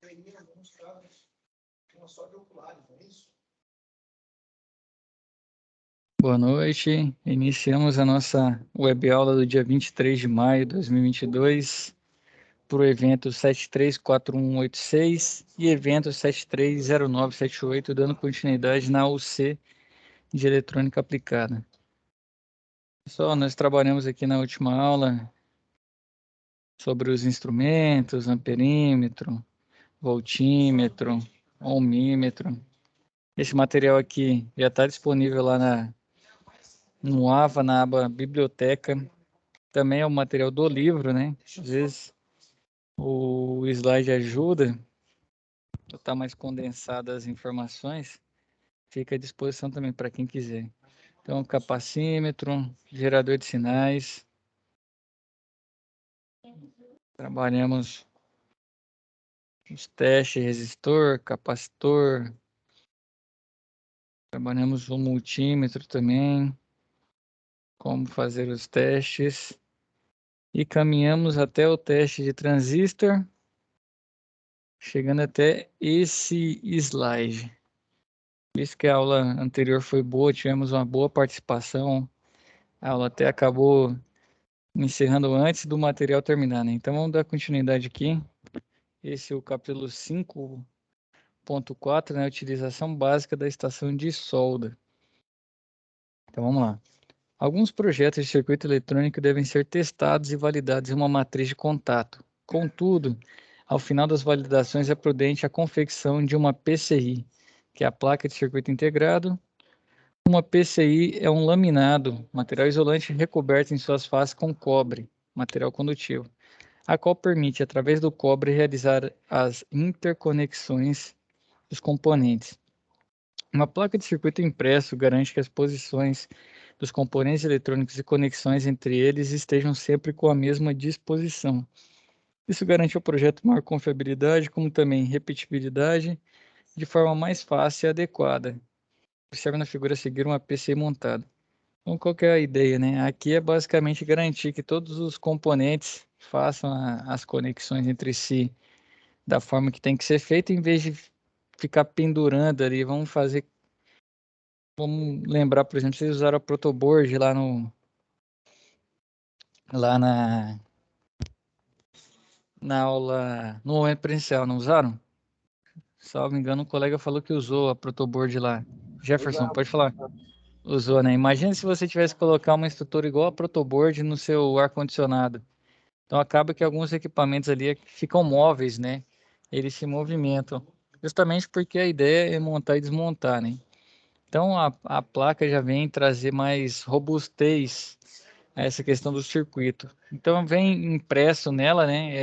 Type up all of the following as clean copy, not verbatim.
em alguns casos, uma só de oculares, não é isso? Boa noite. Iniciamos a nossa web aula do dia 23 de maio de 2022 para o evento 734186 e evento 730978, dando continuidade na UC de Eletrônica Aplicada. Pessoal, nós trabalhamos aqui na última aula sobre os instrumentos, amperímetro, voltímetro, ohmímetro. Esse material aqui já está disponível lá no AVA, na aba Biblioteca. Também é o material do livro, né? Às vezes o slide ajuda a estar mais condensado as informações. Fica à disposição também para quem quiser. Então, capacímetro, gerador de sinais. Trabalhamos os testes, resistor, capacitor. Trabalhamos o multímetro também. Como fazer os testes. E caminhamos até o teste de transistor, chegando até esse slide. Visto que a aula anterior foi boa, tivemos uma boa participação, a aula até acabou encerrando antes do material terminar, né? Então vamos dar continuidade aqui. Esse é o capítulo 5.4, né? Utilização básica da estação de solda. Então vamos lá. Alguns projetos de circuito eletrônico devem ser testados e validados em uma matriz de contato. Contudo, ao final das validações é prudente a confecção de uma PCI, que é a placa de circuito integrado. Uma PCI é um laminado, material isolante recoberto em suas faces com cobre, material condutivo, a qual permite, através do cobre, realizar as interconexões dos componentes. Uma placa de circuito impresso garante que as posições dos componentes eletrônicos e conexões entre eles estejam sempre com a mesma disposição. Isso garante ao projeto maior confiabilidade, como também repetibilidade, de forma mais fácil e adequada. Observe na figura a seguir uma PCI montada. Então, qual que é a ideia, né? Aqui é basicamente garantir que todos os componentes façam as conexões entre si da forma que tem que ser feito, em vez de ficar pendurando ali. Vamos lembrar, por exemplo, vocês usaram a protoboard lá na aula, no momento presencial, não usaram? Salvo engano, um colega falou que usou a protoboard lá. Jefferson, pode falar. Usou, né? Imagina se você tivesse que colocar uma estrutura igual a protoboard no seu ar-condicionado. Então acaba que alguns equipamentos ali ficam móveis, né? Eles se movimentam. Justamente porque a ideia é montar e desmontar, né? Então a placa já vem trazer mais robustez a essa questão do circuito. Então vem impresso nela, né?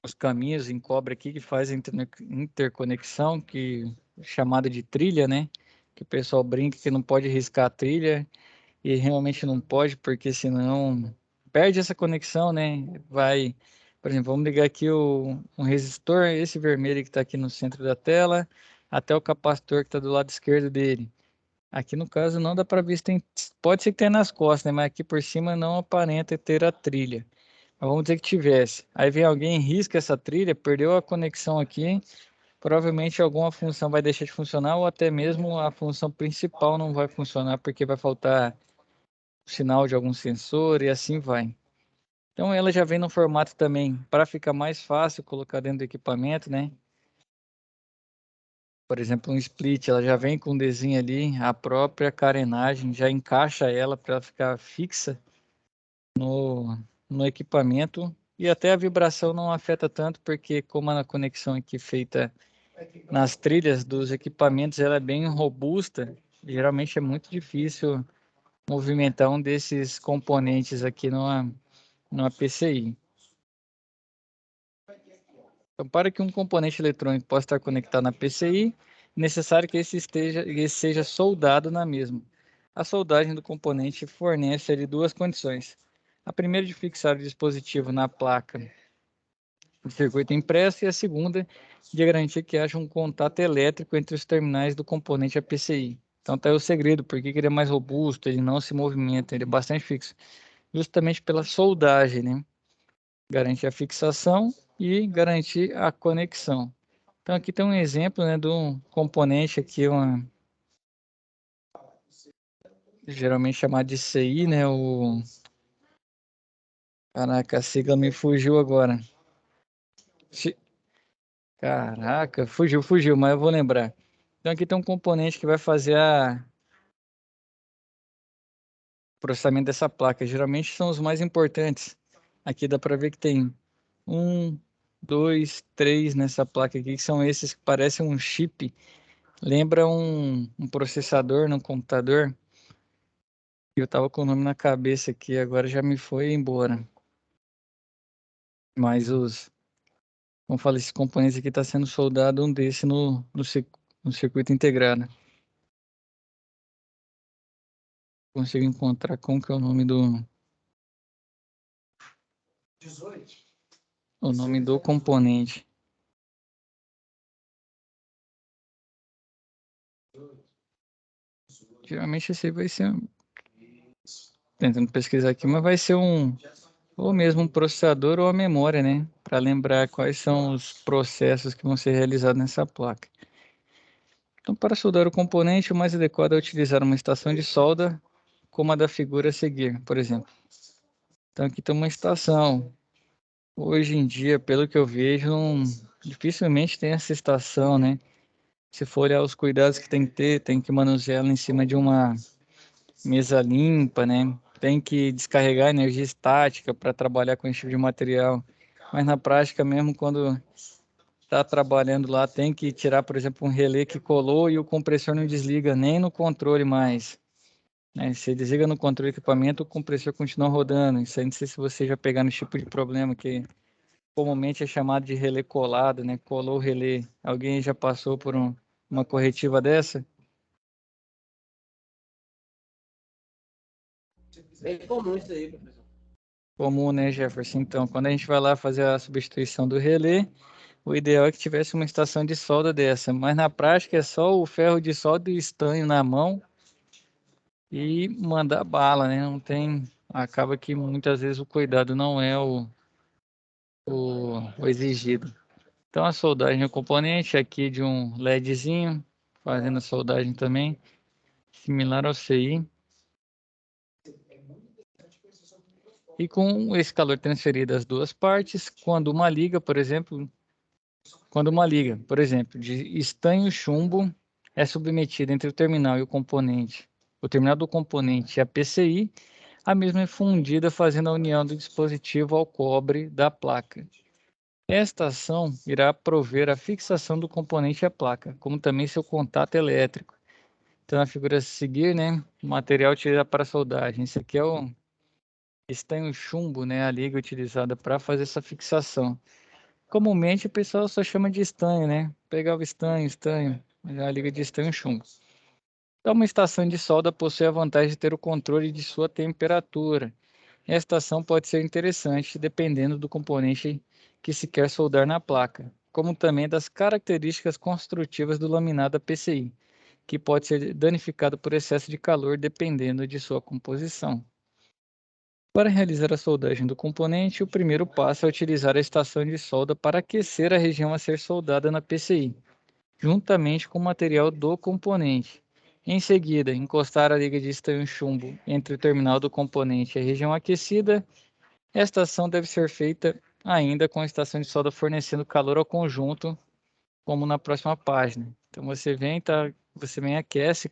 Os caminhos em cobre aqui que faz a interconexão, que é chamada de trilha, né? Que o pessoal brinca que não pode riscar a trilha e realmente não pode, porque senão perde essa conexão, né? Vai, por exemplo, vamos ligar aqui um resistor, esse vermelho que está aqui no centro da tela, até o capacitor que está do lado esquerdo dele. Aqui no caso não dá para ver se tem, pode ser que tenha nas costas, né? Mas aqui por cima não aparenta ter a trilha. Mas vamos dizer que tivesse. Aí vem alguém, risca essa trilha, perdeu a conexão aqui, provavelmente alguma função vai deixar de funcionar ou até mesmo a função principal não vai funcionar porque vai faltar sinal de algum sensor e assim vai. Então ela já vem no formato também para ficar mais fácil colocar dentro do equipamento, né? Por exemplo, um split, ela já vem com um desenho ali, a própria carenagem já encaixa ela para ela ficar fixa no equipamento e até a vibração não afeta tanto porque como a conexão aqui feita nas trilhas dos equipamentos ela é bem robusta, geralmente é muito difícil movimentar um desses componentes aqui numa PCI. Então, para que um componente eletrônico possa estar conectado na PCI, é necessário que esse seja soldado na mesma. A soldagem do componente fornece ali duas condições. A primeira de fixar o dispositivo na placa do circuito impresso e a segunda de garantir que haja um contato elétrico entre os terminais do componente e a PCI. Então está aí o segredo, porque ele é mais robusto, ele não se movimenta, ele é bastante fixo. Justamente pela soldagem, né? Garante a fixação e garantir a conexão. Então aqui tem um exemplo, né, de um componente aqui, geralmente chamado de CI, né, caraca, a sigla me fugiu agora. Caraca, fugiu, mas eu vou lembrar. Então aqui tem um componente que vai fazer o processamento dessa placa. Geralmente são os mais importantes. Aqui dá para ver que tem 1, 2, 3 nessa placa aqui, que são esses que parecem um chip. Lembra um processador no computador. Eu tava com o nome na cabeça aqui, agora já me foi embora. Mas como eu falei, esses componentes aqui está sendo soldado um desse no circuito integrado. Consigo encontrar como que é o nome 18. o nome do componente. Geralmente esse vai ser, tentando pesquisar aqui, mas vai ser ou mesmo um processador ou a memória, né? Para lembrar quais são os processos que vão ser realizados nessa placa. Então, para soldar o componente, o mais adequado é utilizar uma estação de solda, como a da figura a seguir, por exemplo. Então, aqui tem uma estação. Hoje em dia, pelo que eu vejo, dificilmente tem essa estação, né? Se for olhar os cuidados que tem que ter, tem que manusear ela em cima de uma mesa limpa, né? Tem que descarregar energia estática para trabalhar com esse tipo de material. Mas na prática mesmo, quando está trabalhando lá, tem que tirar, por exemplo, um relé que colou e o compressor não desliga nem no controle mais, né? Se desliga no controle do equipamento, o compressor continua rodando. Isso aí não sei se você já pegar no tipo de problema que comumente é chamado de relé colado, né? Colou o relé. Alguém já passou por uma corretiva dessa? Bem comum isso aí, professor. Comum, né, Jefferson? Então, quando a gente vai lá fazer a substituição do relé, o ideal é que tivesse uma estação de solda dessa, mas na prática é só o ferro de solda e o estanho na mão e mandar bala, né? Não tem, acaba que muitas vezes o cuidado não é o exigido. Então a soldagem é o componente aqui de um LEDzinho, fazendo a soldagem também, similar ao CI. E com esse calor transferido às duas partes, quando uma liga, por exemplo, de estanho chumbo é submetida entre o terminal e o terminal do componente e a PCI, a mesma é fundida fazendo a união do dispositivo ao cobre da placa. Esta ação irá prover a fixação do componente à placa, como também seu contato elétrico. Então, na figura a seguir, né, o material utilizado para soldagem. Esse aqui é o estanho chumbo, né, a liga utilizada para fazer essa fixação. Comumente o pessoal só chama de estanho, né? Pegar o estanho, mas a liga de estanho chumbo. Então, uma estação de solda possui a vantagem de ter o controle de sua temperatura. Esta ação pode ser interessante dependendo do componente que se quer soldar na placa, como também das características construtivas do laminado da PCI, que pode ser danificado por excesso de calor dependendo de sua composição. Para realizar a soldagem do componente, o primeiro passo é utilizar a estação de solda para aquecer a região a ser soldada na PCI, juntamente com o material do componente. Em seguida, encostar a liga de estanho chumbo entre o terminal do componente e a região aquecida. Esta ação deve ser feita ainda com a estação de solda fornecendo calor ao conjunto, como na próxima página. Então você vem aquece,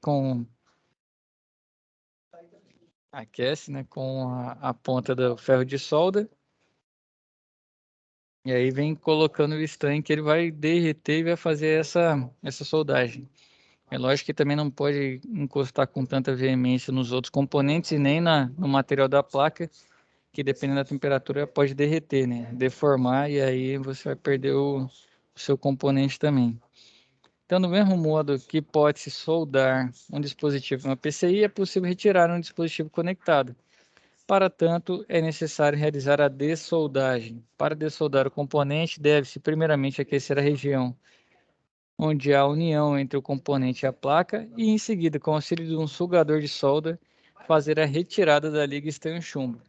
né, com a ponta do ferro de solda. E aí vem colocando o estanho que ele vai derreter e vai fazer essa soldagem. É lógico que também não pode encostar com tanta veemência nos outros componentes e nem no material da placa, que dependendo da temperatura pode derreter, né? Deformar e aí você vai perder o seu componente também. Então, do mesmo modo que pode-se soldar um dispositivo em uma PCI, é possível retirar um dispositivo conectado. Para tanto, é necessário realizar a dessoldagem. Para dessoldar o componente, deve-se primeiramente aquecer a região onde há união entre o componente e a placa e, em seguida, com o auxílio de um sugador de solda, fazer a retirada da liga estanho chumbo.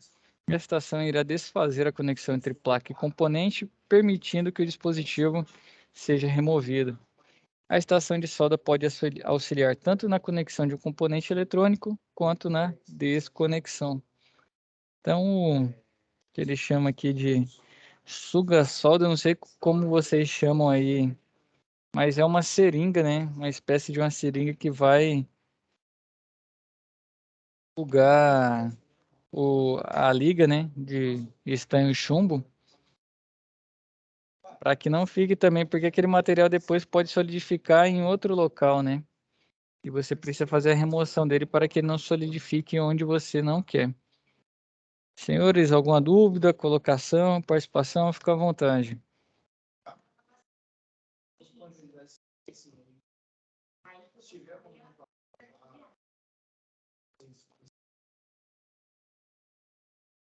A estação irá desfazer a conexão entre placa e componente, permitindo que o dispositivo seja removido. A estação de solda pode auxiliar tanto na conexão de um componente eletrônico quanto na desconexão. Então, o que ele chama aqui de suga-solda, eu não sei como vocês chamam aí, mas é uma seringa, né? Uma espécie de uma seringa que vai sugar a liga, né? De estanho e chumbo, para que não fique também, porque aquele material depois pode solidificar em outro local, né? E você precisa fazer a remoção dele para que ele não solidifique onde você não quer. Senhores, alguma dúvida, colocação, participação? Fica à vontade.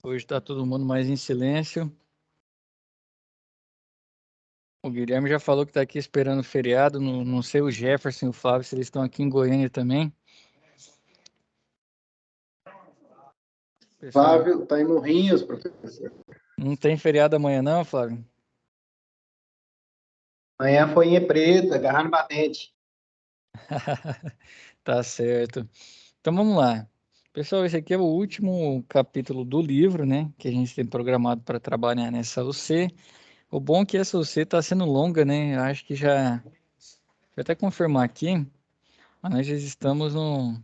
Hoje está todo mundo mais em silêncio. O Guilherme já falou que está aqui esperando o feriado. Não sei o Jefferson e o Flávio se eles estão aqui em Goiânia também. Pessoal, Flávio está em Morrinhos, professor. não tem feriado amanhã não, Flávio? Amanhã foi em Preta, agarrando batente. Tá certo. Então vamos lá. Pessoal, esse aqui é o último capítulo do livro, né? Que a gente tem programado para trabalhar nessa UC. O bom é que essa UC está sendo longa, né? Eu acho que já. Vou até confirmar aqui. Mas nós já estamos no.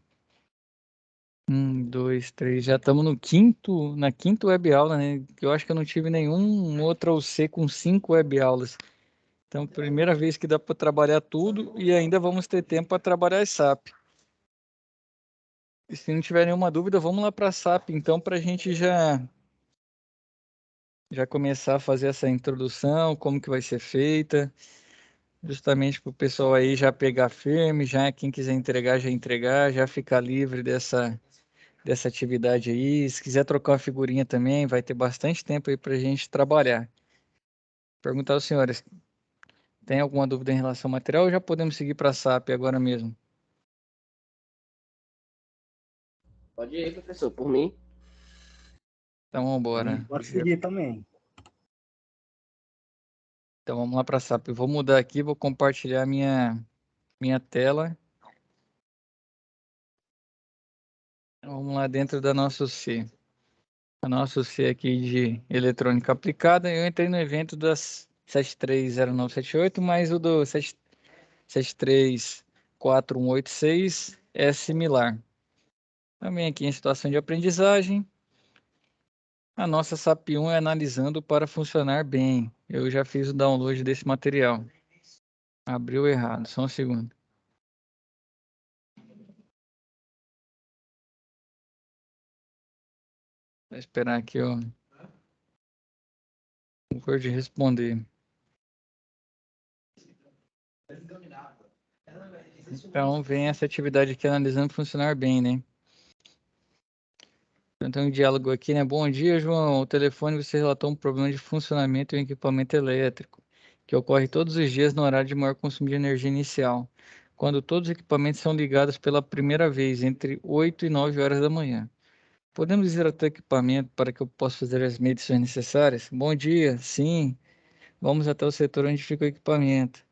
2, 3. Já estamos na quinta web aula, né? Eu acho que eu não tive nenhum outra UC com 5 web aulas. Então, primeira vez que dá para trabalhar tudo e ainda vamos ter tempo para trabalhar as SAP. E se não tiver nenhuma dúvida, vamos lá para a SAP, então, para a gente já começar a fazer essa introdução, como que vai ser feita, justamente para o pessoal aí já pegar firme, já quem quiser entregar, já ficar livre dessa atividade aí. Se quiser trocar uma figurinha também, vai ter bastante tempo aí para a gente trabalhar. Perguntar aos senhores, tem alguma dúvida em relação ao material ou já podemos seguir para a SAP agora mesmo? Pode ir, professor, por mim. Então vamos embora. Pode seguir também. Então vamos lá para a SAP. Eu vou mudar aqui, vou compartilhar minha tela. Vamos lá dentro da nossa C. A nossa C aqui de eletrônica aplicada. Eu entrei no evento das 730978, mas o do 7341186 é similar. Também aqui em situação de aprendizagem. A nossa SAP 1 é analisando para funcionar bem. Eu já fiz o download desse material. Abriu errado, só um segundo. Vou esperar aqui o Word responder. Então, vem essa atividade aqui analisando funcionar bem, né? Então, um diálogo aqui, né? Bom dia, João. O telefone você relatou um problema de funcionamento em um equipamento elétrico, que ocorre todos os dias no horário de maior consumo de energia inicial, quando todos os equipamentos são ligados pela primeira vez, entre 8 e 9 horas da manhã. Podemos ir até o equipamento para que eu possa fazer as medições necessárias? Bom dia, sim. Vamos até o setor onde fica o equipamento.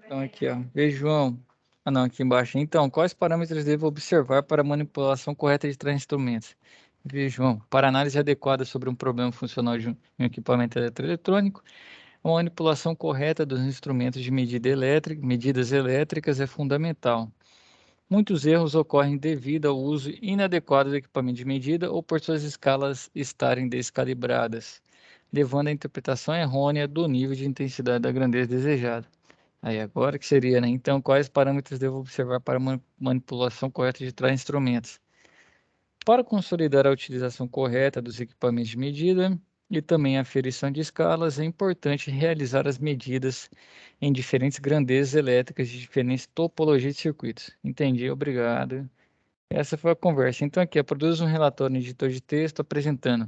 Então, aqui, ó. Veja, João. Ah, não, aqui embaixo. Então, quais parâmetros devo observar para a manipulação correta de três instrumentos? Veja, João. Para análise adequada sobre um problema funcional de um equipamento eletroeletrônico, a manipulação correta dos instrumentos de medidas elétricas é fundamental. Muitos erros ocorrem devido ao uso inadequado do equipamento de medida ou por suas escalas estarem descalibradas, levando à interpretação errônea do nível de intensidade da grandeza desejada. Aí agora que seria, né? Então, quais parâmetros devo observar para manipulação correta de tais instrumentos? Para consolidar a utilização correta dos equipamentos de medida e também a aferição de escalas, é importante realizar as medidas em diferentes grandezas elétricas de diferentes topologias de circuitos. Entendi, obrigado. Essa foi a conversa. Então, aqui, produz um relatório no editor de texto apresentando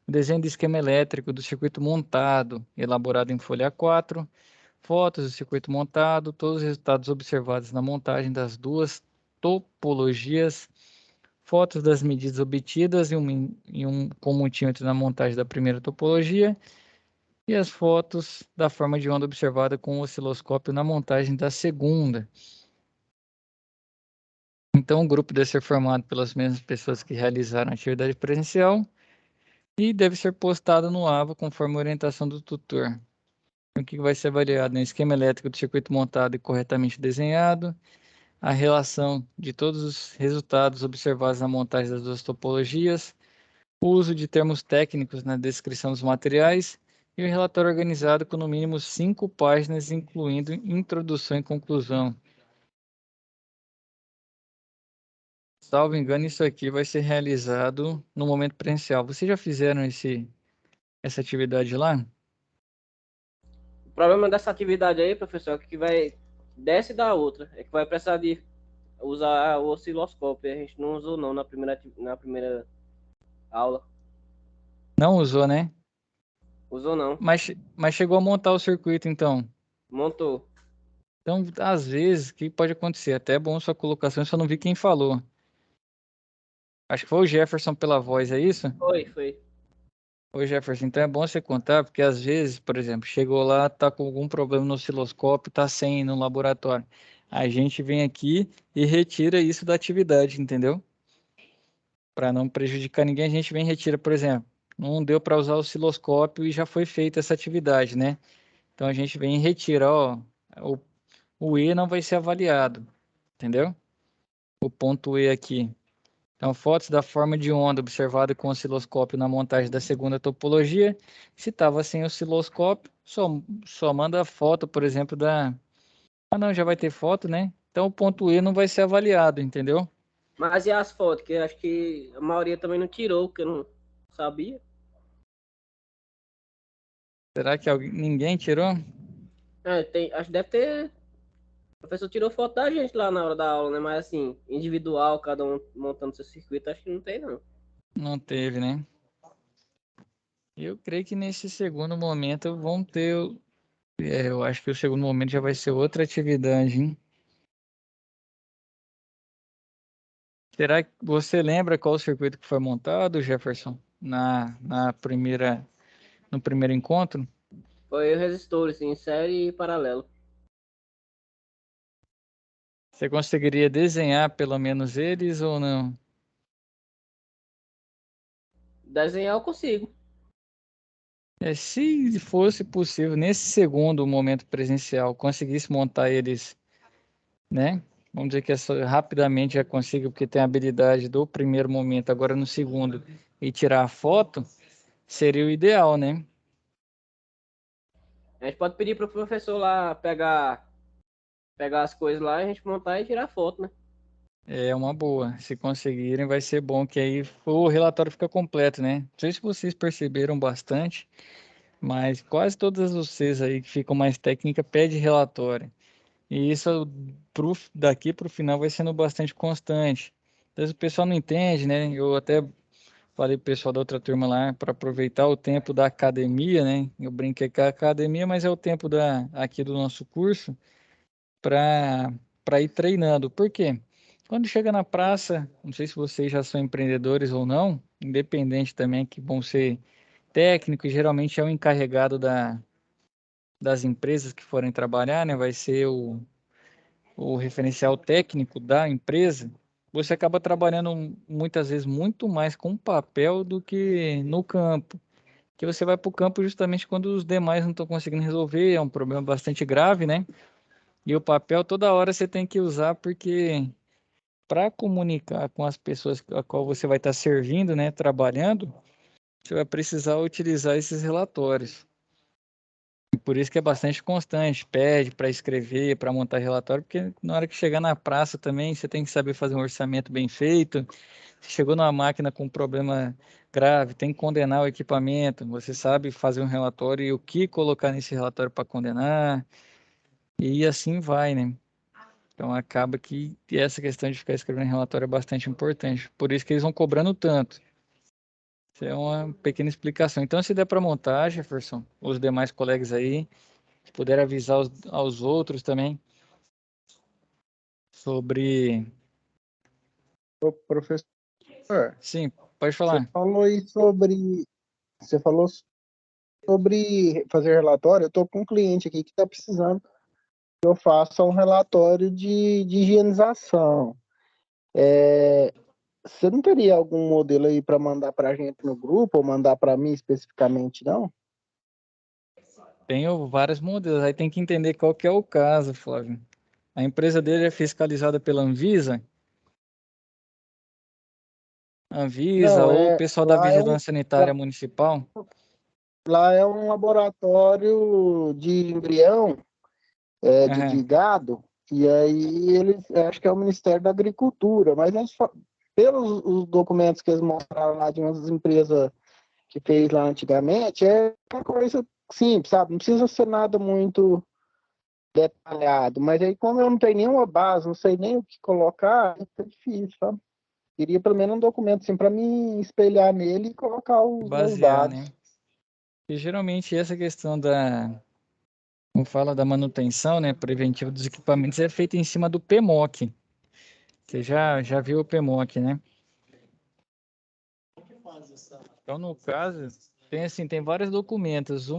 o desenho do esquema elétrico do circuito montado, elaborado em folha 4, fotos do circuito montado, todos os resultados observados na montagem das duas topologias fotos das medidas obtidas em um com multímetro na montagem da primeira topologia e as fotos da forma de onda observada com o osciloscópio na montagem da segunda. Então, o grupo deve ser formado pelas mesmas pessoas que realizaram a atividade presencial e deve ser postado no AVA conforme a orientação do tutor. O que vai ser avaliado? No esquema elétrico do circuito montado e corretamente desenhado, a relação de todos os resultados observados na montagem das duas topologias, o uso de termos técnicos na descrição dos materiais e o relatório organizado com no mínimo 5 páginas, incluindo introdução e conclusão. Salvo engano, isso aqui vai ser realizado no momento presencial. Vocês já fizeram essa atividade lá? O problema dessa atividade aí, professor, é que vai desce da outra. É que vai precisar de usar o osciloscópio. A gente não usou não na primeira aula. Não usou, né? Usou não. Mas chegou a montar o circuito, então. Montou. Então, às vezes, o que pode acontecer? Até é bom sua colocação, eu só não vi quem falou. Acho que foi o Jefferson pela voz, é isso? Foi. Ô Jefferson, então é bom você contar, porque às vezes, por exemplo, chegou lá, tá com algum problema no osciloscópio, tá sem no laboratório. A gente vem aqui e retira isso da atividade, entendeu? Para não prejudicar ninguém, a gente vem e retira, por exemplo, não deu para usar o osciloscópio e já foi feita essa atividade, né? Então a gente vem e retira, ó, o, o E não vai ser avaliado, entendeu? O ponto E aqui. Então, fotos da forma de onda observada com osciloscópio na montagem da segunda topologia. Se estava sem osciloscópio, só manda a foto, por exemplo, da... Ah, não, já vai ter foto, né? Então, o ponto E não vai ser avaliado, entendeu? Mas e as fotos? Que eu acho que a maioria também não tirou, porque eu não sabia. Será que ninguém tirou? Acho que deve ter. O professor tirou foto da gente lá na hora da aula, né? Mas assim, individual, cada um montando seu circuito, acho que não tem, não. Não teve, né? Eu creio que nesse segundo momento vão ter... eu acho que o segundo momento já vai ser outra atividade, hein? Será que você lembra qual o circuito que foi montado, Jefferson? No primeiro encontro? Foi resistores, em série e paralelo. Você conseguiria desenhar pelo menos eles ou não? Desenhar eu consigo. Se fosse possível, nesse segundo momento presencial, conseguisse montar eles, né? Vamos dizer que rapidamente já consiga, porque tem a habilidade do primeiro momento, agora no segundo, e tirar a foto, seria o ideal, né? A gente pode pedir pro professor lá pegar as coisas lá, a gente montar e tirar foto, né? É uma boa. Se conseguirem, vai ser bom, que aí o relatório fica completo, né? Não sei se vocês perceberam bastante, mas quase todas vocês aí que ficam mais técnica pedem relatório. E isso daqui para o final vai sendo bastante constante. Às vezes o pessoal não entende, né? Eu até falei pro pessoal da outra turma lá para aproveitar o tempo da academia, né? Eu brinquei com a academia, mas é o tempo aqui do nosso curso para ir treinando. Por quê? Quando chega na praça, não sei se vocês já são empreendedores ou não, independente também que vão ser técnicos, geralmente é o encarregado das empresas que forem trabalhar, né? Vai ser o referencial técnico da empresa. Você acaba trabalhando muitas vezes muito mais com papel do que no campo. Que você vai para o campo justamente quando os demais não estão conseguindo resolver, é um problema bastante grave, né? E o papel toda hora você tem que usar porque para comunicar com as pessoas a qual você vai estar servindo, né, trabalhando, você vai precisar utilizar esses relatórios. E por isso que é bastante constante, pede para escrever, para montar relatório, porque na hora que chegar na praça também, você tem que saber fazer um orçamento bem feito. Se chegou numa máquina com um problema grave, tem que condenar o equipamento, você sabe fazer um relatório e o que colocar nesse relatório para condenar, e assim vai, né? Então acaba que essa questão de ficar escrevendo relatório é bastante importante. Por isso que eles vão cobrando tanto. Isso é uma pequena explicação. Então, se der para montar, Jefferson, os demais colegas aí, se puder avisar aos outros também sobre. Ô, professor, Sim, pode Você falar. falou aí sobre. Você falou sobre fazer relatório. Eu estou com um cliente aqui que está precisando que eu faça um relatório de higienização. Você não teria algum modelo aí para mandar para a gente no grupo ou mandar para mim especificamente, não? Tenho vários modelos, aí tem que entender qual que é o caso, Flávio. A empresa dele é fiscalizada pela Anvisa Não, ou o pessoal da Vigilância Sanitária Municipal? lá é um laboratório de embrião, de Aham. gado, e aí eles, acho que é o Ministério da Agricultura, mas pelos os documentos que eles mostraram lá de umas empresas que fez lá antigamente, é uma coisa simples, sabe? Não precisa ser nada muito detalhado, mas aí como eu não tenho nenhuma base, não sei nem o que colocar, é difícil, sabe? Queria pelo menos um documento assim para me espelhar nele e colocar os meus Basear, dados. né? E geralmente essa questão como fala, da manutenção, né, preventiva dos equipamentos é feita em cima do PMOC. Você já viu o PMOC, né? Então, no caso, tem vários documentos.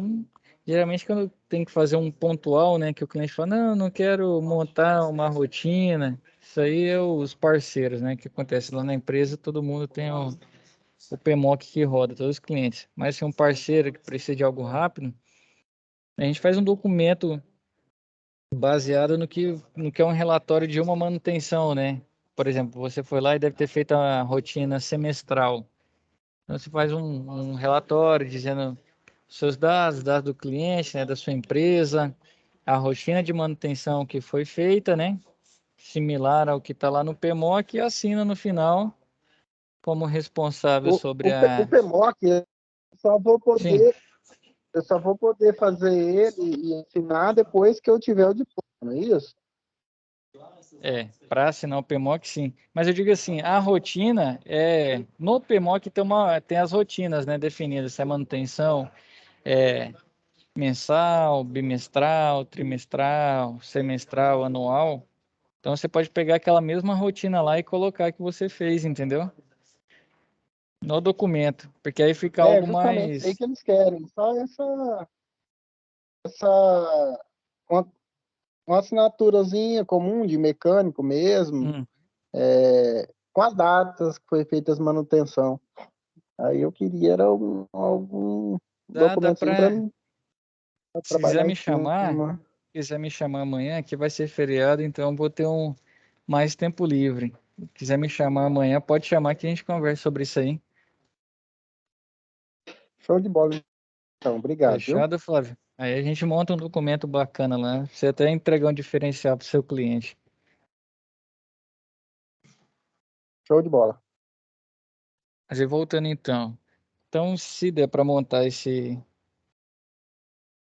Geralmente quando tem que fazer um pontual, né, que o cliente fala, não quero montar uma rotina. Isso aí é os parceiros, né, que acontece lá na empresa, todo mundo tem o PMOC que roda, todos os clientes. Mas se é um parceiro que precisa de algo rápido, a gente faz um documento baseado no que é um relatório de uma manutenção, né? Por exemplo, você foi lá e deve ter feito a rotina semestral. Então, você faz um relatório dizendo os seus dados do cliente, né, da sua empresa, a rotina de manutenção que foi feita, né? Similar ao que está lá no PMOC e assina no final como responsável sobre O PMOC, só vou Sim, poder, eu só vou poder fazer ele e ensinar depois que eu tiver o diploma, não é isso? para assinar o PMOC, sim. Mas eu digo assim, a rotina no PMOC tem as rotinas, né, definidas, se é manutenção, é mensal, bimestral, trimestral, semestral, anual. Então você pode pegar aquela mesma rotina lá e colocar que você fez, entendeu? No documento, porque aí fica É algo justamente isso aí mais. que eles querem, só essa uma, uma assinaturazinha comum de mecânico mesmo, Hum, com as datas que foi feita a manutenção. Aí eu queria era algum dá documento assim para para. Se trabalhar em cima. quiser me chamar amanhã, que vai ser feriado, então eu vou ter mais tempo livre. Se quiser me chamar amanhã, pode chamar que a gente conversa sobre isso aí. Show de bola, então. Obrigado, viu? Fechado, Flávio? Aí a gente monta um documento bacana lá, pra você até entregar um diferencial para o seu cliente. Show de bola. Mas e voltando então. Então, se der para montar esse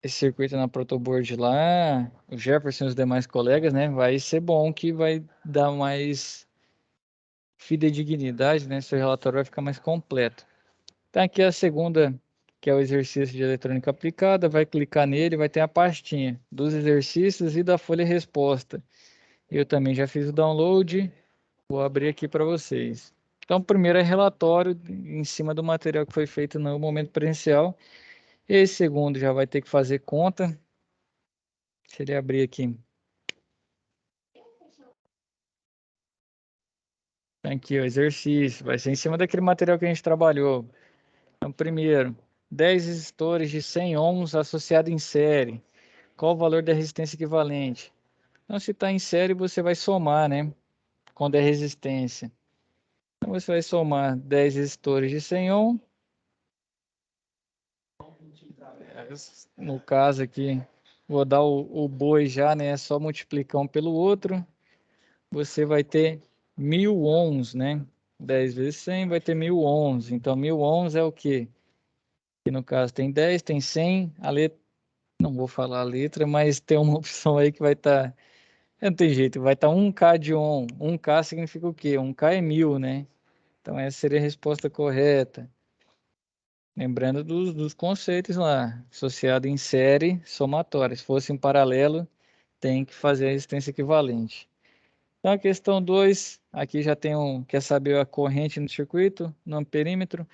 circuito na protoboard lá, o Jefferson e os demais colegas, né, vai ser bom que vai dar mais fidedignidade, né, seu relatório vai ficar mais completo. Tá aqui a segunda, que é o exercício de eletrônica aplicada, vai clicar nele, vai ter a pastinha dos exercícios e da folha resposta. Eu também já fiz o download, vou abrir aqui para vocês. Então, primeiro é relatório em cima do material que foi feito no momento presencial. Esse segundo já vai ter que fazer conta. Se ele abrir aqui. Tá aqui o exercício. Vai ser em cima daquele material que a gente trabalhou. Então, primeiro, 10 resistores de 100 ohms associado em série. Qual o valor da resistência equivalente? Então, se está em série, você vai somar, né? Quando é resistência. Então, você vai somar 10 resistores de 100 ohms. No caso aqui, vou dar o boi já, né? É só multiplicar um pelo outro. Você vai ter 1000 ohms, né? 10 vezes 100 vai ter 1000 ohms. Então, 1000 ohms é o quê? Que no caso tem 10, tem 100. A letra, não vou falar a letra, mas tem uma opção aí que vai estar. Não tem jeito, vai estar 1K de ohm. 1K significa o quê? 1K é 1000, né? Então, essa seria a resposta correta. Lembrando dos conceitos lá, associado em série, somatória. Se fosse em paralelo, tem que fazer a resistência equivalente. Então, a questão 2, aqui já tem quer saber a corrente no circuito, no amperímetro.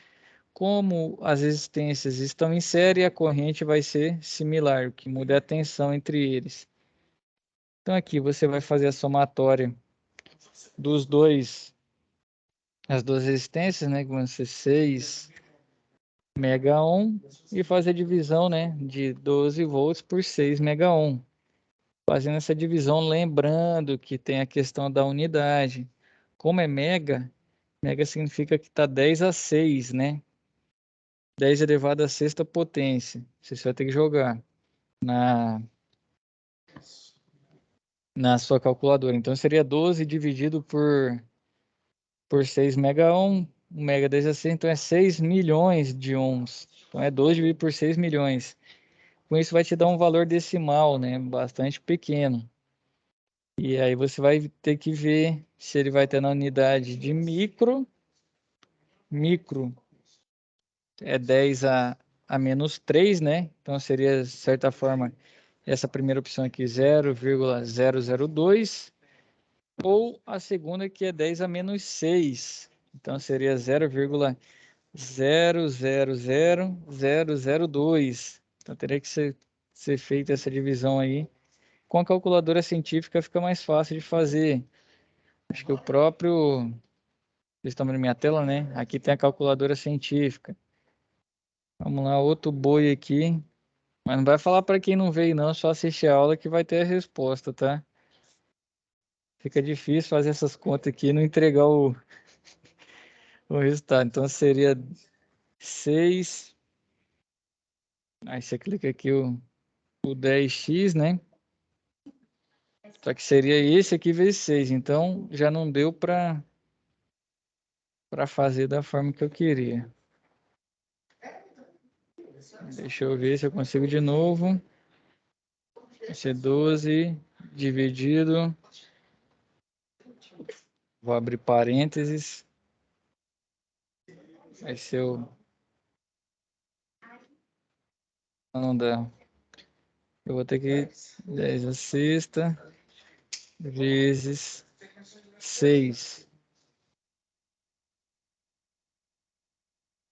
Como as resistências estão em série, a corrente vai ser similar, o que muda é a tensão entre eles. Então, aqui você vai fazer a somatória as duas resistências, né, que vão ser 6 mega ohm, e fazer a divisão, né, de 12 volts por 6 mega ohm. Fazendo essa divisão, lembrando que tem a questão da unidade. Como é mega, mega significa que está 10 a 6, né? 10 elevado à sexta potência. Você vai ter que jogar na sua calculadora. Então, seria 12 dividido por 6 mega ohm. 1 mega 10 a 6, então é 6 milhões de ohms. Então, é 12 dividido por 6 milhões. Com isso, vai te dar um valor decimal, né? Bastante pequeno. E aí você vai ter que ver se ele vai ter na unidade de micro. Micro é 10 a menos 3, né? Então seria, de certa forma, essa primeira opção aqui, 0,002. Ou a segunda que é 10 a menos 6. Então seria 0,000002. Então teria que ser feita essa divisão aí. Com a calculadora científica fica mais fácil de fazer. Acho que o próprio... Vocês estão vendo minha tela, né? Aqui tem a calculadora científica. Vamos lá, outro boi aqui. Mas não vai falar para quem não veio, não. Só assistir a aula que vai ter a resposta, tá? Fica difícil fazer essas contas aqui e não entregar o resultado. Então seria 6. Aí você clica aqui o 10x, né? Só que seria esse aqui vezes 6. Então já não deu para fazer da forma que eu queria. Deixa eu ver se eu consigo de novo. Vai ser 12 dividido. Vou abrir parênteses. Vai ser o... Não dá. Eu vou ter que 10 a sexta vezes 6.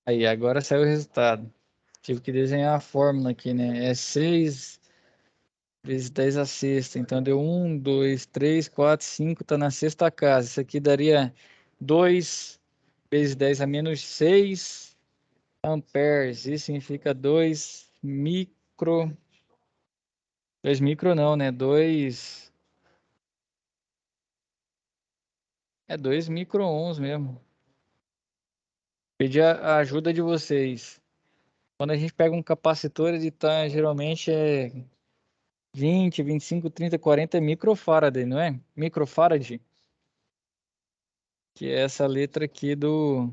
Aí, agora saiu o resultado. Tive que desenhar a fórmula aqui, né? É 6 vezes 10 a sexta. Então, deu 1, 2, 3, 4, 5. Está na sexta casa. Isso aqui daria 2 vezes 10 a menos 6 amperes. Isso significa 2 micro... 2 micro não, né? 2... É 2 micro-ohms mesmo. Pedir a ajuda de vocês. Quando a gente pega um capacitor, ele tá geralmente 20, 25, 30, 40 microfarad, não é? Microfarad, que é essa letra aqui do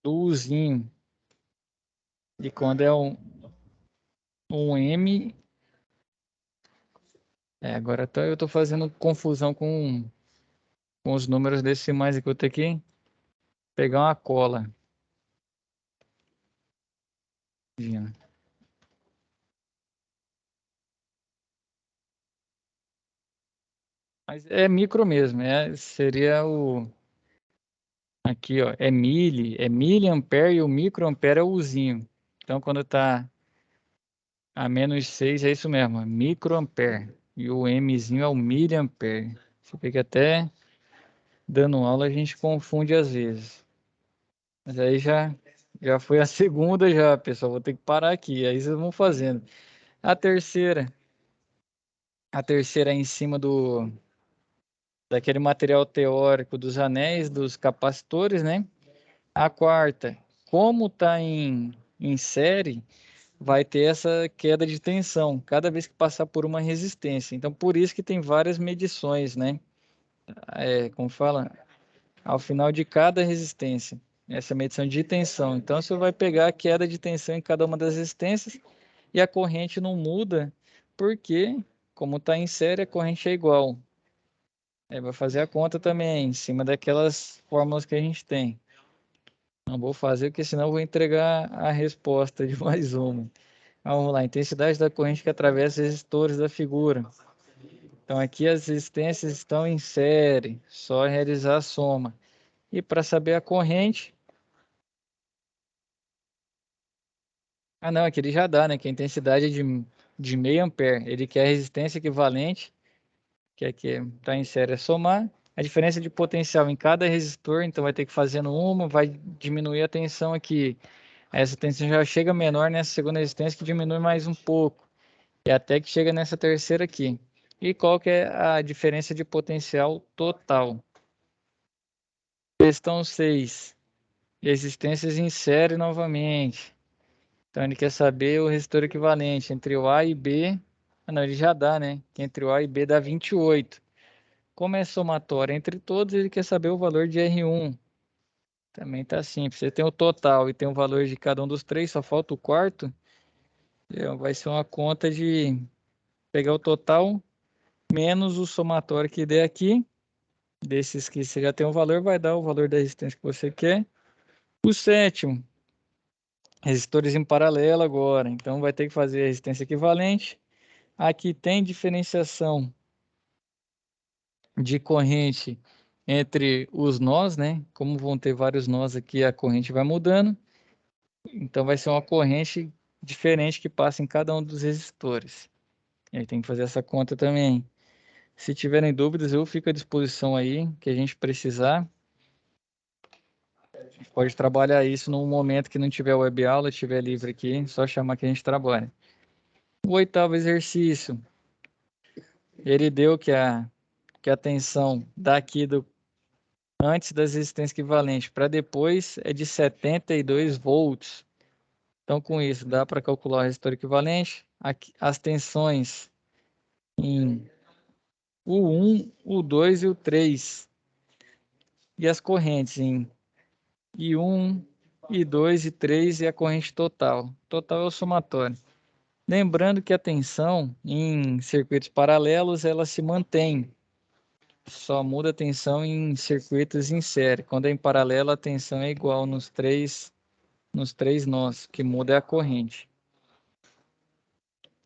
Uzinho. E quando é um M, agora eu tô fazendo confusão com os números decimais aqui. Eu tenho que pegar uma cola. Mas é micro mesmo, seria o... Aqui, ó, é miliampere e o microampere é o Uzinho. Então, quando tá a menos 6, é isso mesmo, microampere. E o Mzinho é o miliampere. Você vê que até dando aula a gente confunde às vezes. Mas aí já foi a segunda já, pessoal. Vou ter que parar aqui. Aí vocês vão fazendo. A terceira é em cima daquele material teórico dos anéis, dos capacitores, né? A quarta, como está em série, vai ter essa queda de tensão cada vez que passar por uma resistência. Então, por isso que tem várias medições, né? Como fala, ao final de cada resistência, essa medição de tensão. Então, você vai pegar a queda de tensão em cada uma das resistências e a corrente não muda, porque, como está em série, a corrente é igual. Vai fazer a conta também, em cima daquelas fórmulas que a gente tem. Não vou fazer, porque senão eu vou entregar a resposta de mais uma. Vamos lá, intensidade da corrente que atravessa os resistores da figura. Então, aqui as resistências estão em série, só realizar a soma. E para saber a corrente... Ah, não, aqui ele já dá, né? Que a intensidade é de meio ampere. Ele quer a resistência equivalente, que aqui está em série, é somar. A diferença de potencial em cada resistor, então vai ter que fazendo uma, vai diminuir a tensão aqui. Essa tensão já chega menor nessa segunda resistência, que diminui mais um pouco. E até que chega nessa terceira aqui. E qual que é a diferença de potencial total? Questão 6. Resistências em série novamente. Então ele quer saber o resistor equivalente entre o A e B. Ah, não, ele já dá, né? Que entre o A e B dá 28. Como é somatório entre todos, ele quer saber o valor de R1. Também tá simples. Você tem o total e tem o valor de cada um dos três, só falta o quarto. Vai ser uma conta de pegar o total menos o somatório que der aqui. Desses que você já tem o valor, vai dar o valor da resistência que você quer. O sétimo, resistores em paralelo agora. Então vai ter que fazer a resistência equivalente. Aqui tem diferenciação de corrente entre os nós, né? Como vão ter vários nós aqui, a corrente vai mudando. Então vai ser uma corrente diferente que passa em cada um dos resistores. E aí tem que fazer essa conta também. Se tiverem dúvidas, eu fico à disposição aí, que a gente precisar. A gente pode trabalhar isso num momento que não tiver web aula, estiver livre aqui, só chamar que a gente trabalha. O oitavo exercício, ele deu que a tensão daqui antes das resistências equivalentes para depois é de 72 volts. Então, com isso, dá para calcular o resistor equivalente. Aqui, as tensões em o 1, o 2 e o 3. E as correntes em I1, I2, I3 e a corrente total. Total é o somatório. Lembrando que a tensão em circuitos paralelos, ela se mantém. Só muda a tensão em circuitos em série. Quando é em paralelo, a tensão é igual nos três nós, que muda é a corrente.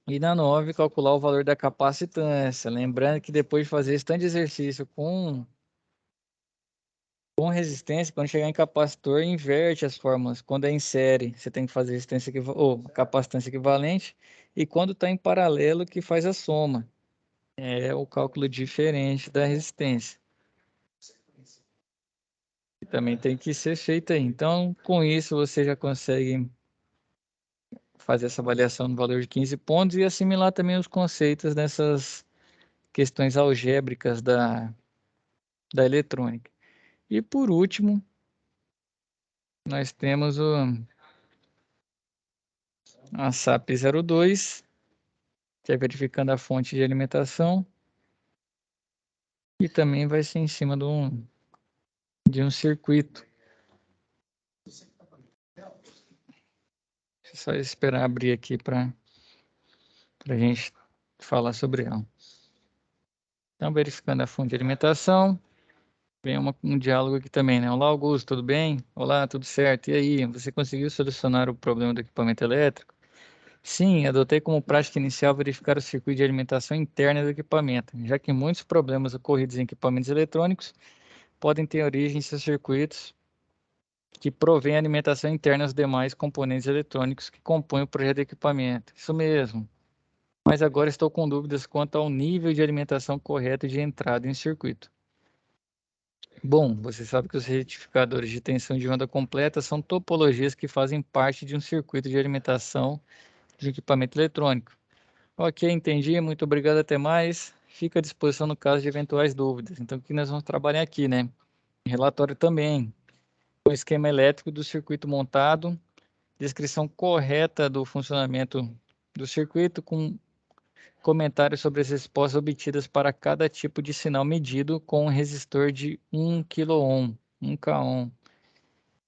E na 9, calcular o valor da capacitância. Lembrando que depois de fazer esse tanto de exercício com resistência, quando chegar em capacitor, inverte as fórmulas. Quando é em série, você tem que fazer resistência ou capacitância equivalente. E quando está em paralelo, que faz a soma. É o cálculo diferente da resistência. E também tem que ser feito aí. Então, com isso, você já consegue fazer essa avaliação no valor de 15 pontos e assimilar também os conceitos dessas questões algébricas da eletrônica. E por último, nós temos a SAP 02, que é verificando a fonte de alimentação, e também vai ser em cima de um circuito. É só esperar abrir aqui para a gente falar sobre ela. Então, verificando a fonte de alimentação, vem um diálogo aqui também, né? Olá, Augusto, tudo bem? Olá, tudo certo? E aí, você conseguiu solucionar o problema do equipamento elétrico? Sim, adotei como prática inicial verificar o circuito de alimentação interna do equipamento, já que muitos problemas ocorridos em equipamentos eletrônicos podem ter origem em seus circuitos que provém a alimentação interna aos demais componentes eletrônicos que compõem o projeto de equipamento. Isso mesmo. Mas agora estou com dúvidas quanto ao nível de alimentação correto de entrada em circuito. Bom, você sabe que os retificadores de tensão de onda completa são topologias que fazem parte de um circuito de alimentação de equipamento eletrônico. Ok, entendi. Muito obrigado. Até mais. Fico à disposição no caso de eventuais dúvidas. Então, o que nós vamos trabalhar aqui, né? Relatório também. O esquema elétrico do circuito montado, descrição correta do funcionamento do circuito, com comentários sobre as respostas obtidas para cada tipo de sinal medido com um resistor de 1 kΩ, 1 kΩ.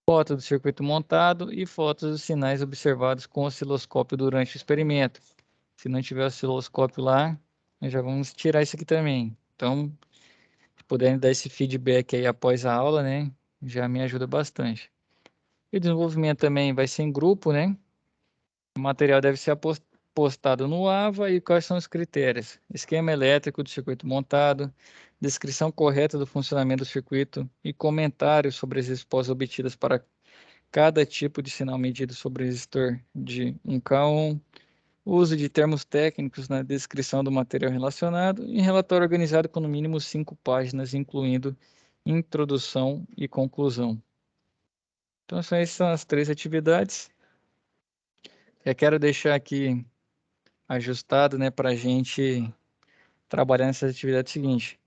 Foto do circuito montado e fotos dos sinais observados com o osciloscópio durante o experimento. Se não tiver osciloscópio lá, nós já vamos tirar isso aqui também. Então, se puderem dar esse feedback aí após a aula, né, já me ajuda bastante. E o desenvolvimento também vai ser em grupo, né? O material deve ser postado no AVA e quais são os critérios. Esquema elétrico do circuito montado, descrição correta do funcionamento do circuito e comentários sobre as respostas obtidas para cada tipo de sinal medido sobre o resistor de 1K1, uso de termos técnicos na descrição do material relacionado e relatório organizado com no mínimo 5 páginas, incluindo introdução e conclusão. Então, essas são as 3 atividades. Eu quero deixar aqui ajustado, né, para a gente trabalhar nessas atividades seguintes.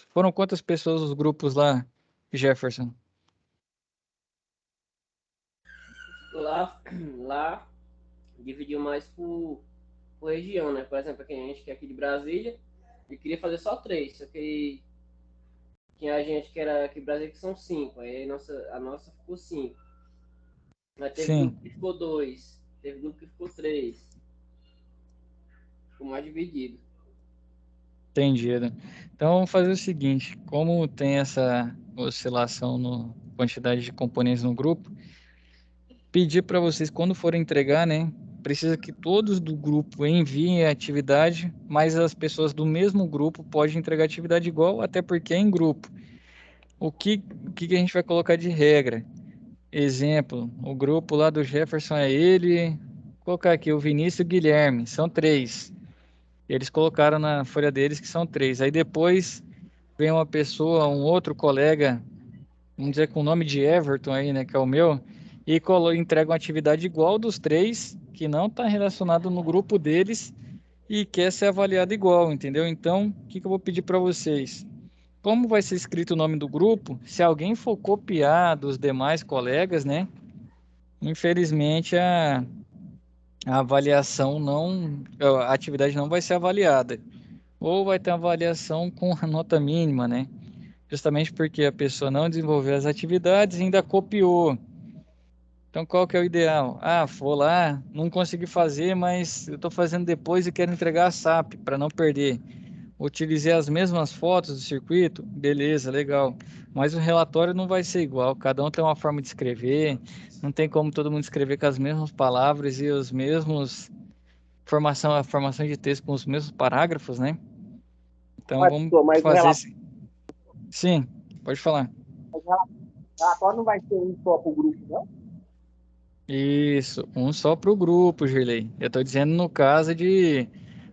Foram quantas pessoas os grupos lá, Jefferson? Lá dividiu mais por região, né? Por exemplo, aqui a gente que é aqui de Brasília, e queria fazer só 3, só que tinha gente que era aqui de Brasília que são 5, aí a nossa ficou 5. Mas teve Sim. grupo que ficou 2, teve grupo que ficou 3. Ficou mais dividido. Entendido. Então, vamos fazer o seguinte, como tem essa oscilação na quantidade de componentes no grupo, pedir para vocês, quando forem entregar, né, precisa que todos do grupo enviem a atividade, mas as pessoas do mesmo grupo podem entregar atividade igual, até porque é em grupo. O que a gente vai colocar de regra? Exemplo, o grupo lá do Jefferson é ele, vou colocar aqui o Vinícius e o Guilherme, são 3. Eles colocaram na folha deles que são 3. Aí depois vem uma pessoa, um outro colega, vamos dizer com o nome de Everton aí, né, que é o meu, e entrega uma atividade igual dos 3, que não está relacionado no grupo deles e quer ser avaliado igual, entendeu? Então, o que eu vou pedir para vocês? Como vai ser escrito o nome do grupo, se alguém for copiar dos demais colegas, né, infelizmente a avaliação não, a atividade não vai ser avaliada. Ou vai ter uma avaliação com a nota mínima, né? Justamente porque a pessoa não desenvolveu as atividades e ainda copiou. Então, qual que é o ideal? Ah, vou lá, não consegui fazer, mas eu estou fazendo depois e quero entregar a SAP para não perder. Utilizei as mesmas fotos do circuito, beleza, legal. Mas o relatório não vai ser igual, cada um tem uma forma de escrever, não tem como todo mundo escrever com as mesmas palavras e os mesmos a formação de texto com os mesmos parágrafos, né? Então vamos Mas fazer esse... Sim, pode falar. o relatório não vai ser um só para o grupo, não? Isso, um só para o grupo, Girlei. Eu estou dizendo no caso de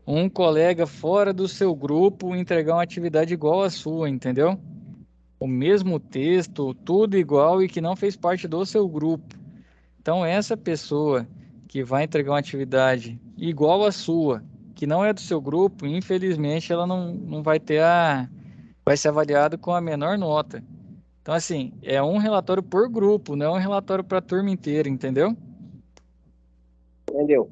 um colega fora do seu grupo entregar uma atividade igual à sua, entendeu? O mesmo texto, tudo igual e que não fez parte do seu grupo. Então, essa pessoa que vai entregar uma atividade igual à sua, que não é do seu grupo, infelizmente ela não vai ter vai ser avaliada com a menor nota. Então, assim, é um relatório por grupo, não é um relatório para a turma inteira, entendeu? Entendeu?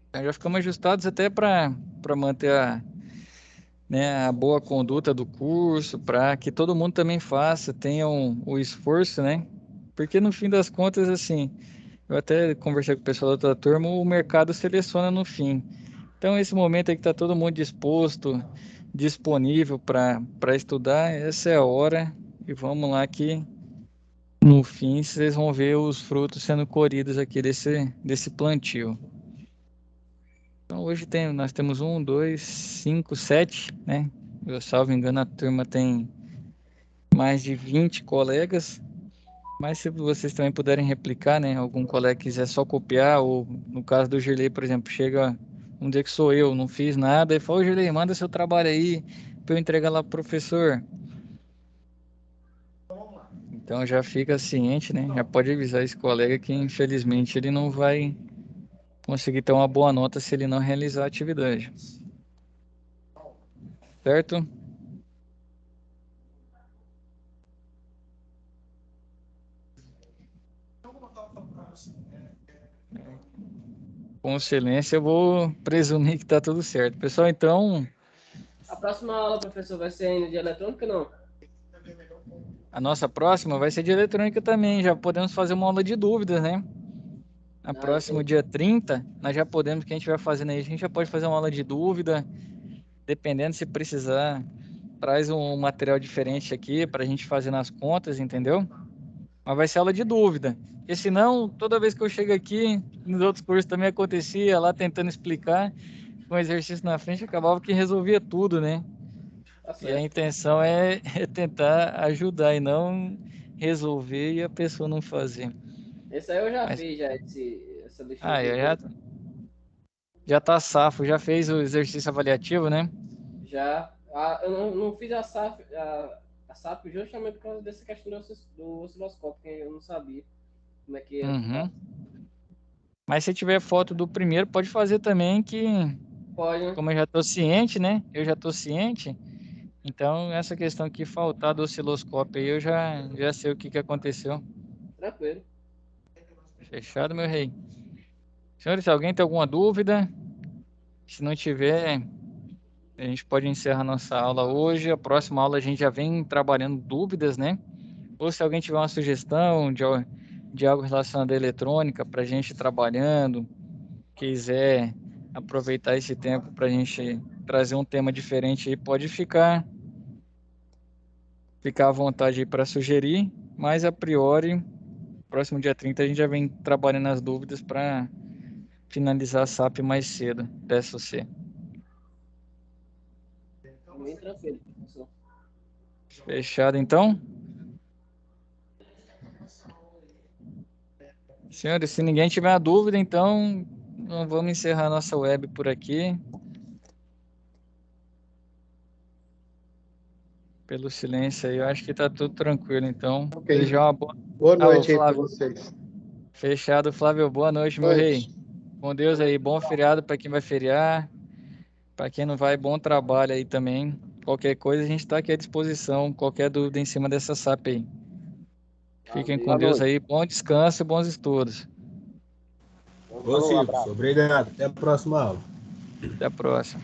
Então, já ficamos ajustados até para manter a boa conduta do curso, para que todo mundo também faça, tenha o esforço, né? Porque no fim das contas, assim, eu até conversei com o pessoal da outra turma, o mercado seleciona no fim. Então, esse momento aí que está todo mundo disposto, disponível para estudar, essa é a hora. E vamos lá que no fim vocês vão ver os frutos sendo colhidos aqui desse plantio. Então, hoje nós temos 1, 2, 5, 7, né? Eu, salvo engano, a turma tem mais de 20 colegas. Mas se vocês também puderem replicar, né? Algum colega quiser só copiar, ou no caso do Girlei, por exemplo, chega um dia que sou eu, não fiz nada, e fala, ô Girlei, manda seu trabalho aí para eu entregar lá pro professor. Então já fica ciente, né? Já pode avisar esse colega que infelizmente ele não vai conseguir ter uma boa nota se ele não realizar a atividade. Certo? Com excelência, eu vou presumir que está tudo certo. Pessoal, então, A próxima aula, professor, vai ser ainda de eletrônica ou não? a nossa próxima vai ser de eletrônica também. Já podemos fazer uma aula de dúvidas, né? Na próximo dia 30, nós já podemos, o que a gente vai fazendo aí, a gente já pode fazer uma aula de dúvida, dependendo se precisar, traz um material diferente aqui para a gente fazer nas contas, entendeu? Mas vai ser aula de dúvida. Porque senão, toda vez que eu chego aqui, nos outros cursos também acontecia, lá tentando explicar, com o exercício na frente, acabava que resolvia tudo, né? Tá E a certo. intenção é tentar ajudar e não resolver e a pessoa não fazer. Esse aí eu já Mas, fiz, já, essa listinha eu de... já tá safo, já fez o exercício avaliativo, né? Já. Eu não fiz a SAP justamente por causa dessa questão do osciloscópio, que eu não sabia como é que ia ficar. Uhum. Mas se tiver foto do primeiro, pode fazer também, que Pode, né? como eu já tô ciente, né? Eu já tô ciente. Então, essa questão que faltar do osciloscópio aí, eu já sei o que aconteceu. Tranquilo. Fechado, meu rei. Senhores, se alguém tem alguma dúvida, se não tiver, a gente pode encerrar nossa aula hoje. A próxima aula a gente já vem trabalhando dúvidas, né? Ou se alguém tiver uma sugestão de algo relacionado à eletrônica para a gente ir trabalhando, quiser aproveitar esse tempo para a gente trazer um tema diferente aí, pode ficar à vontade aí para sugerir, mas a priori, próximo dia 30 a gente já vem trabalhando as dúvidas para finalizar a SAP mais cedo, peço você. Bem tranquilo, professor. Fechado então? Senhores, se ninguém tiver a dúvida, então vamos encerrar a nossa web por aqui. Pelo silêncio aí, eu acho que tá tudo tranquilo, então. Ok. Desejar uma boa. Boa Ah, o noite aí para Flávio. vocês. Fechado, Flávio. Boa noite, meu Boa rei. noite. Com Deus aí. Bom feriado para quem vai feriar. Para quem não vai, bom trabalho aí também. Qualquer coisa, a gente está aqui à disposição. Qualquer dúvida em cima dessa SAP aí. Fiquem com Valeu. Deus aí. Bom descanso e bons estudos. Ô, Silvio, obrigado. Até a próxima aula. Até a próxima.